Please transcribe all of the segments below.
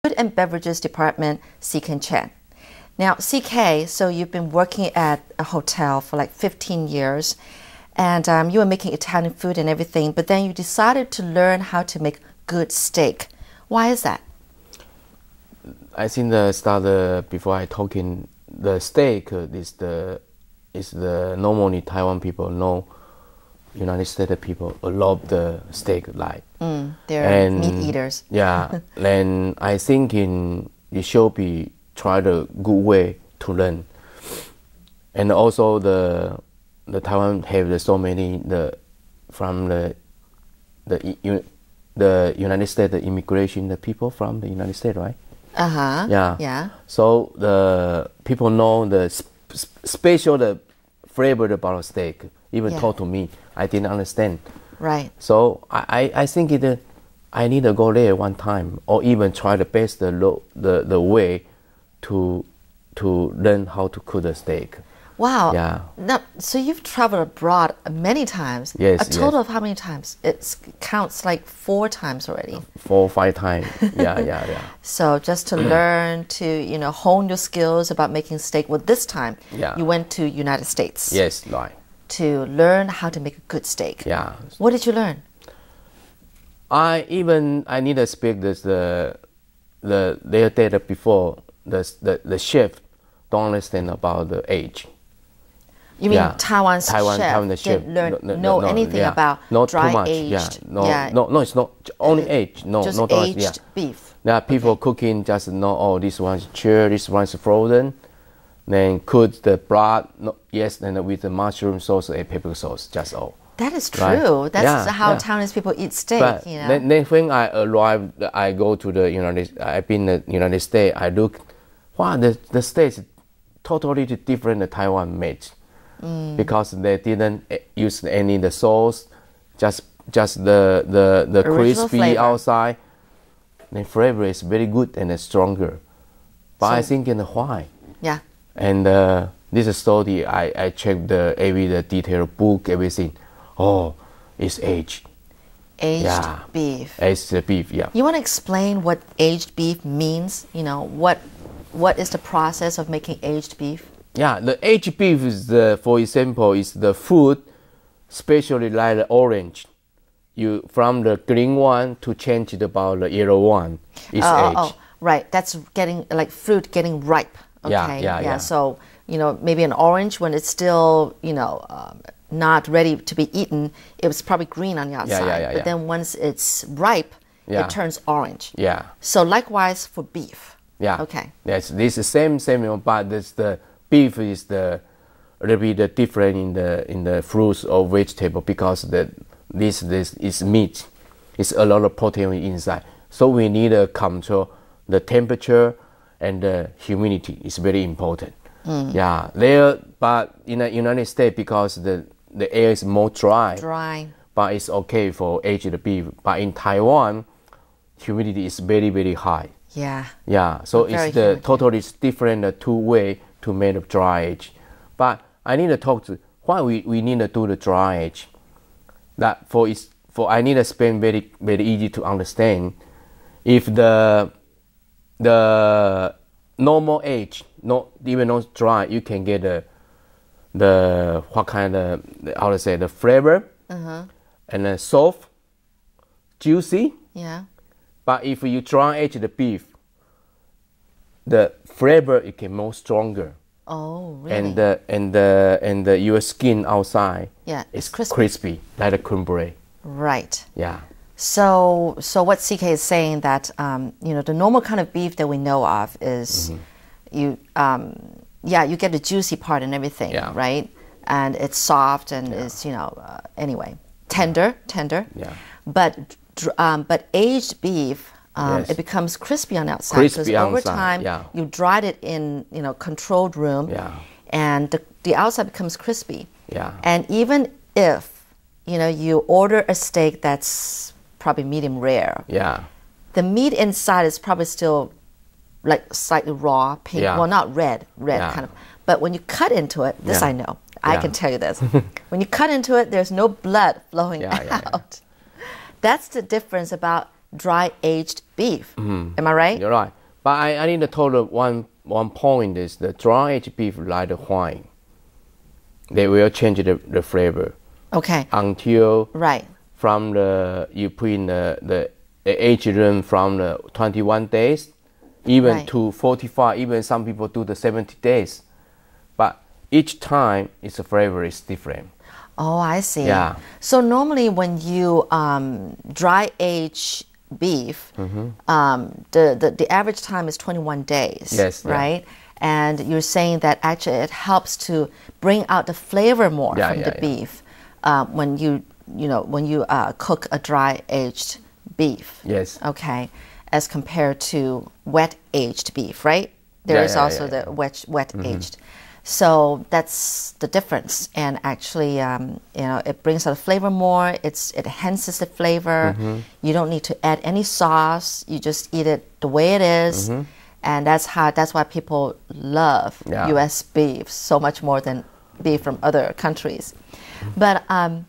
Food and Beverages Department, C.K.Chen. Now, C.K., so you've been working at a hotel for like 15 years, and you were making Italian food and everything, but then you decided to learn how to make good steak. Why is that? I think before I talking, the steak is the normally Taiwan people know. United States people love the steak like. They're meat eaters. Yeah, and I think it should be try the good way to learn, and also the Taiwan have so many from the United States, the immigration, the people from the United States, right? Yeah. So the people know the special the flavor about steak. Even told to me, I didn't understand. Right. So I think I need to go there one time, or even try the best the way to learn how to cook the steak. Wow. Yeah. Now, so you've traveled abroad many times. Yes. A total of how many times? It counts like 4 times already. 4 or 5 times. Yeah. So just to learn to, hone your skills about making steak. Well, this time you went to United States. Yes, right. To learn how to make a good steak. Yeah. What did you learn? I need to speak their data before the chef don't understand about the age. You mean Taiwan's chef didn't know anything about not dry too much. aged? No, it's not only aged. No, just not aged beef. Yeah, people cooking just know. This one's cured, this one's frozen. Then cook the broth. And with the mushroom sauce and pepper sauce. Just all. That is true. Right? That's how Taiwanese people eat steak. But then when I arrived, I go to the I've been in the United States. I look, wow, the steak is totally different than Taiwan made. Because they didn't use any the sauce, just the crispy flavor. outside. The flavor is very good and stronger. But I think why? Yeah. And this story, I checked the detailed book, everything. Oh, it's aged. Aged beef. Aged beef, yeah. You want to explain what aged beef means? What is the process of making aged beef? Yeah, the aged beef is for example, is the food, especially like the orange. You from the green one to change it about the yellow one. It's aged. Oh, right. That's getting like fruit getting ripe. Okay. Yeah. So maybe an orange when it's still not ready to be eaten, it was probably green on the outside. But then once it's ripe, it turns orange. Yeah. So likewise for beef. Yeah. Okay. Yes, this is same, but the beef is a little bit different in the fruits or vegetable because this is meat. It's a lot of protein inside. So we need to control the temperature and the humidity. It's very important. Yeah. But in the United States, because the air is more dry. But it's okay for aged beef. But in Taiwan, humidity is very, very high. Yeah. So it's totally different 2 way to make a dry age. But I need to talk to why we need to do the dry age. That for I need to explain very, very easy to understand. If the normal age, not even not dry, you can get the what kind of how to say the flavor and soft, juicy. Yeah. But if you dry age the beef, the flavor it can more stronger. Oh, really? And your skin outside is crispy like a crumble. Right. Yeah. So what CK is saying that the normal kind of beef that we know of is you get the juicy part and everything, right? And it's soft and it's anyway tender. Yeah. But aged beef. It becomes crispy on the outside because over time you dried it in controlled room, and the outside becomes crispy. Yeah. And even if you order a steak that's probably medium rare, the meat inside is probably still like slightly raw, pink. Well, not red kind of. But when you cut into it, this I know, I can tell you this. When you cut into it, there's no blood flowing out. That's the difference about dry aged beef. Am I right? You're right. But I need to tell one point is the dry aged beef like the wine. They will change the flavor. Okay. Until right. From you put in the age room from the 21 days, even right. to 45. Even some people do the 70 days. But each time its flavor is different. Oh, I see. Yeah. So normally when you dry age beef, the average time is 21 days. Yes. Right? Yeah. And you're saying that actually it helps to bring out the flavor more from the beef when you cook a dry aged beef. Yes. Okay. As compared to wet aged beef, right? There is also the wet aged. So that's the difference, and actually, it brings out the flavor more. It enhances the flavor. You don't need to add any sauce. You just eat it the way it is, and that's why people love U.S. beef so much more than beef from other countries. But I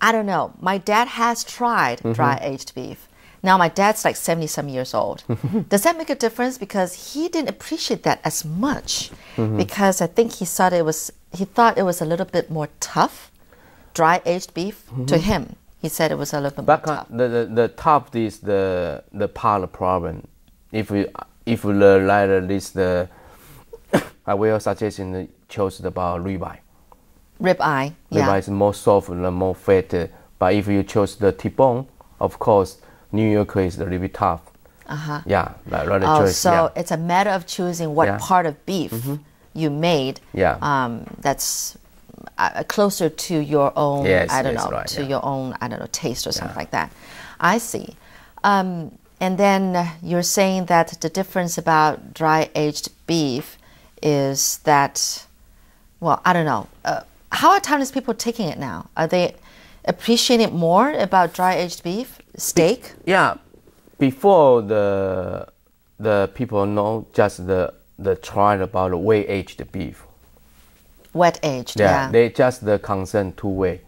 don't know. My dad has tried dry aged beef. Now my dad's like 70-some years old. Does that make a difference? Because he didn't appreciate that as much. Because I think he thought it was a little bit more tough. Dry aged beef to him, he said it was a little bit more tough. The tough is the part of the problem. If you like this I will suggest choose about ribeye. Ribeye, yeah. Ribeye is more soft and more fat. But if you choose the T-bone, of course, New Yorker is a little bit tough. Yeah, rather choice. So it's a matter of choosing what part of beef you made. That's closer to your own. Your own taste or something like that. I see. And then you're saying that the difference about dry aged beef is that, well, I don't know. How are Taiwanese people taking it now? Are they appreciating it more about dry aged beef? Steak? Yeah, before the people know just the try about the wet aged beef. Wet aged, they just the concern two way,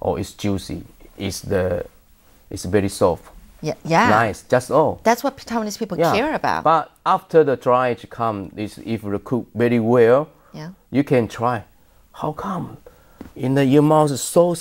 it's juicy, it's very soft. Yeah. Nice, just all. That's what Taiwanese people care about. But after the dry age come, if you cook very well, you can try. How come? Your mouth is so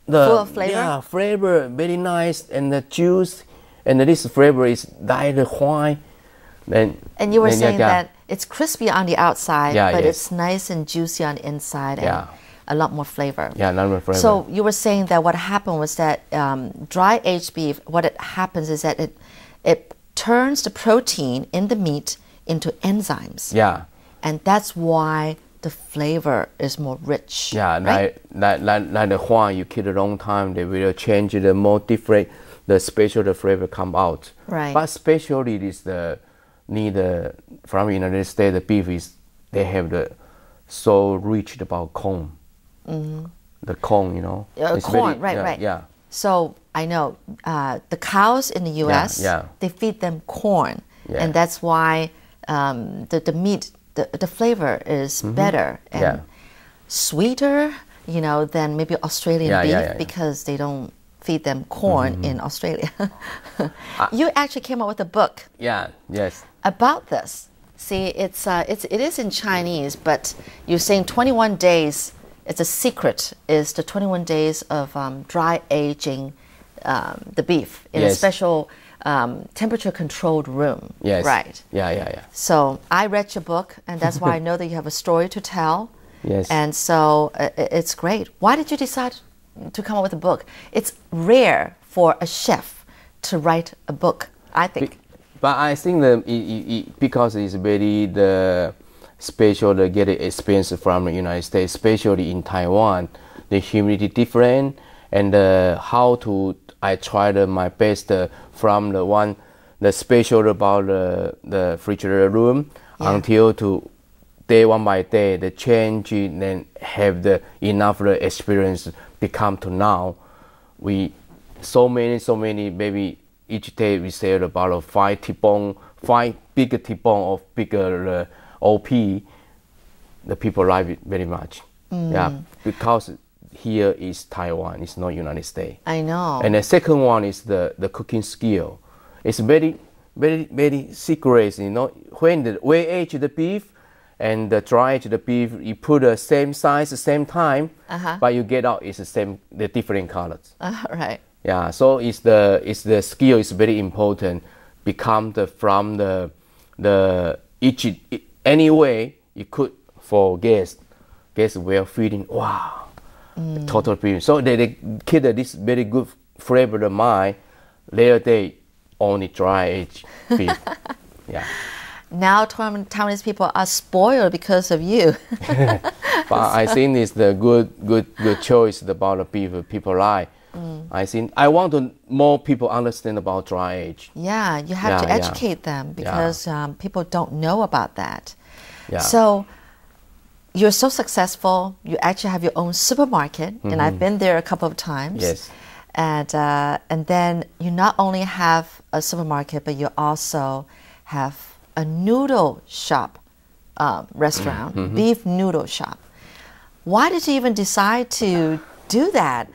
full of flavor? Yeah, flavor, very nice, and the juice, and this flavor is like the wine. And you were saying that it's crispy on the outside, but yes. it's nice and juicy on the inside, and a lot more flavor. Yeah, a lot more flavor. So you were saying that what happened was that dry aged beef, what it happens is that it turns the protein in the meat into enzymes. Yeah. And that's why the flavor is more rich. Yeah, right? like the wine you keep a long time, they will change the more different, the flavor come out. Right. But especially this from United States, the beef is they have so rich about corn. The corn, It's corn, very, right. Yeah. So I know the cows in the U.S. They feed them corn, and that's why the meat. The flavor is better and sweeter, than maybe Australian beef because they don't feed them corn in Australia. You actually came up with a book. Yes. About this. See, it is in Chinese, but you're saying 21 days. It's a secret. Is the 21 days of dry aging the beef in a special temperature-controlled room. Yes. Right. Yeah. So I read your book, and that's why I know that you have a story to tell. Yes. And so it's great. Why did you decide to come up with a book? It's rare for a chef to write a book, I think. But I think that because it's very special to get experience from the United States, especially in Taiwan, the humidity different, and I tried my best from the special about the refrigerator room until to day one by day, the change and have the enough experience become to now. We so many maybe each day we sell about 5 bigger T-bone of bigger OP. The people like it very much. Because here is Taiwan, it's not United States. I know. And the second one is the cooking skill. It's very very secrets. You know, when the way aged the beef and the dry aged the beef, you put the same size, the same time, but you get out is the different colors. Right. Yeah. So it's the skill is very important. From the each any way you could for guests were feeling wow, total premium. So they keep this very good flavor of mine. Later they only dry aged beef. Yeah. Now Taiwanese people are spoiled because of you. But I think it's the good choice about the beef people like. I think I want more people understand about dry age. Yeah, you have to educate them because people don't know about that. Yeah. So you're so successful. You actually have your own supermarket, and I've been there a couple of times. Yes. And then you not only have a supermarket, but you also have a noodle shop, restaurant, beef noodle shop. Why did you even decide to do that?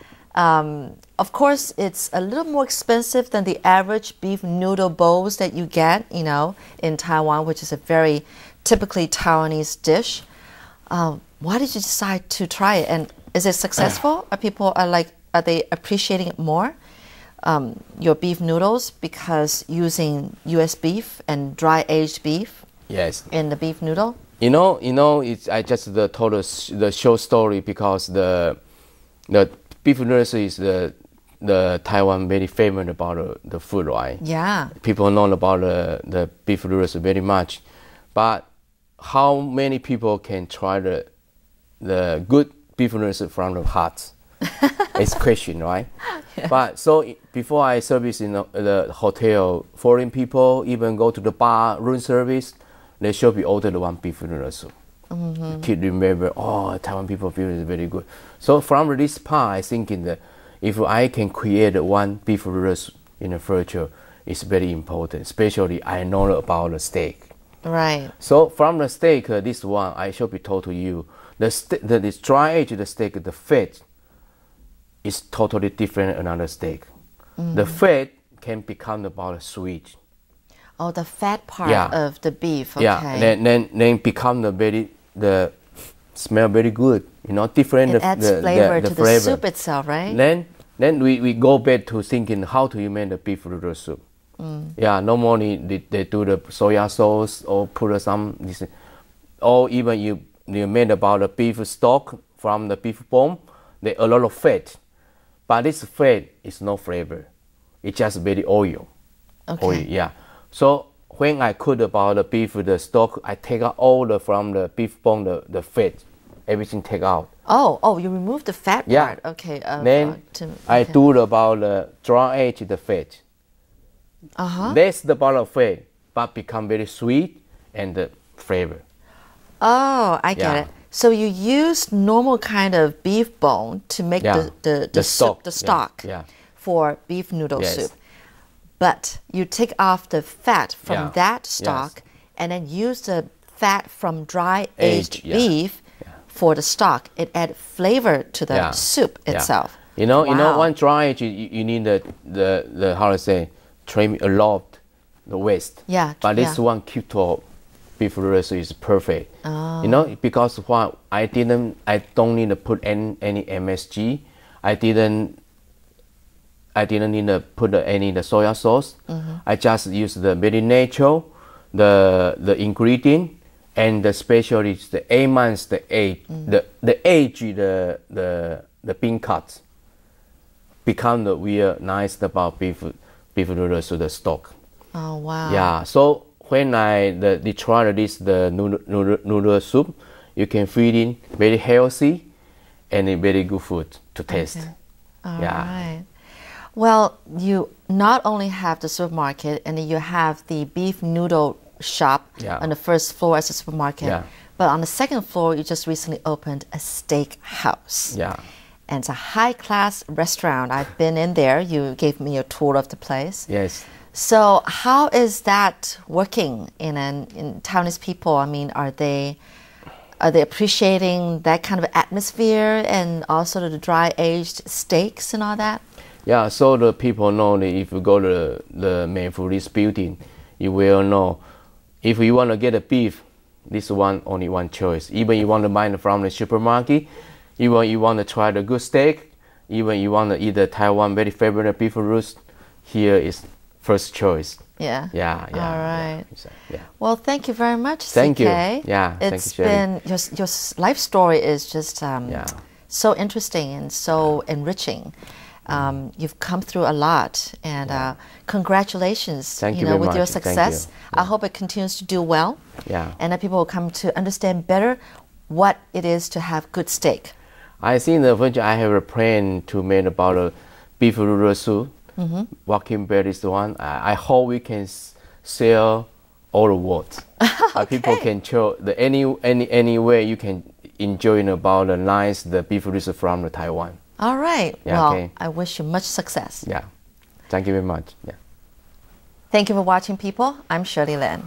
Of course, it's a little more expensive than the average beef noodle bowls that you get, in Taiwan, which is a very typically Taiwanese dish. Why did you decide to try it? And is it successful? Are they appreciating it more? Your beef noodles, because using U.S. beef and dry aged beef. Yes. In the beef noodle. I just told the show story because the beef noodles is the Taiwan very famous about the food, right? Yeah. People know about the beef noodles very much, but how many people can try the good beef noodles from the heart? It's a question, right? Yeah. But so before I service in the hotel, foreign people even go to the bar, room service, they should be ordered one beef noodle soup. Kid remember, Taiwan people feel is very good. So from this part, I thinking that if I can create one beef noodle soup in the future, it's very important. Especially I know about the steak. Right. So from the steak, this one I should be told to you, this dry aged steak, the fat is totally different than another steak. The fat can become about sweet. Oh, the fat part of the beef. Okay. Yeah, then become the smell very good. Different. It adds flavor to the soup itself, right? Then we go back to thinking how to make the beef noodle soup. Yeah, normally they do the soya sauce or put some, or even you made about the beef stock from the beef bone. There a lot of fat, but this fat is no flavor. It's just very oil. Okay. Oil, yeah. So when I cook about the beef, the stock, I take out all from the beef bone, the fat, everything take out. Oh, you remove the fat part. Okay. Then I do about the dry aged the fat. That's the part of fat, but become very sweet and the flavor. Oh, I get it. So you use normal kind of beef bone to make the stock for beef noodle soup. But you take off the fat from that stock and then use the fat from dry aged beef for the stock. It adds flavor to the soup itself. One dry aged, you need the how to say, trim a lot the waste. Yeah. But this one keep to beef noodle soup is perfect. Because I don't need to put any MSG. I didn't need to put any the soya sauce. I just use the very natural, the ingredient, and the specialty is the 8 months the age, the bean cuts become the real nice about beef noodles to the stock. Oh wow! Yeah, so when they try the noodle soup, you can feed in very healthy and a very good food to taste. All right. Well, you not only have the supermarket and you have the beef noodle shop on the first floor as a supermarket, but on the second floor, you just recently opened a steak house. Yeah. And it's a high-class restaurant. I've been in there. You gave me a tour of the place. Yes. So how is that working in Taiwanese people? I mean, are they appreciating that kind of atmosphere and also the dry-aged steaks and all that? Yeah, so the people know that if you go to the Mayfull building, you will know. If you want to get a beef, this one only one choice. Even you want to buy it from the supermarket, even you want to try the good steak, even you want to eat the Taiwan very favorite beef roast, here is first choice. Yeah. Yeah. All right. Yeah. Well, thank you very much, Thank C.K. you. Yeah. It's thank you, been your life story is just so interesting and so enriching. You've come through a lot, and congratulations. Thank you know, very with much. your success. Thank you. I hope it continues to do well. Yeah. And that people will come to understand better what it is to have good steak. I think in the future I have a plan to make about a beef noodle soup. Walking Bear is the one. I hope we can sell all the world. People can show the any way you can enjoy about the nice the beef noodles from the Taiwan. All right. Yeah, well, okay. I wish you much success. Yeah. Thank you very much. Yeah. Thank you for watching, people. I'm Shirley Lin.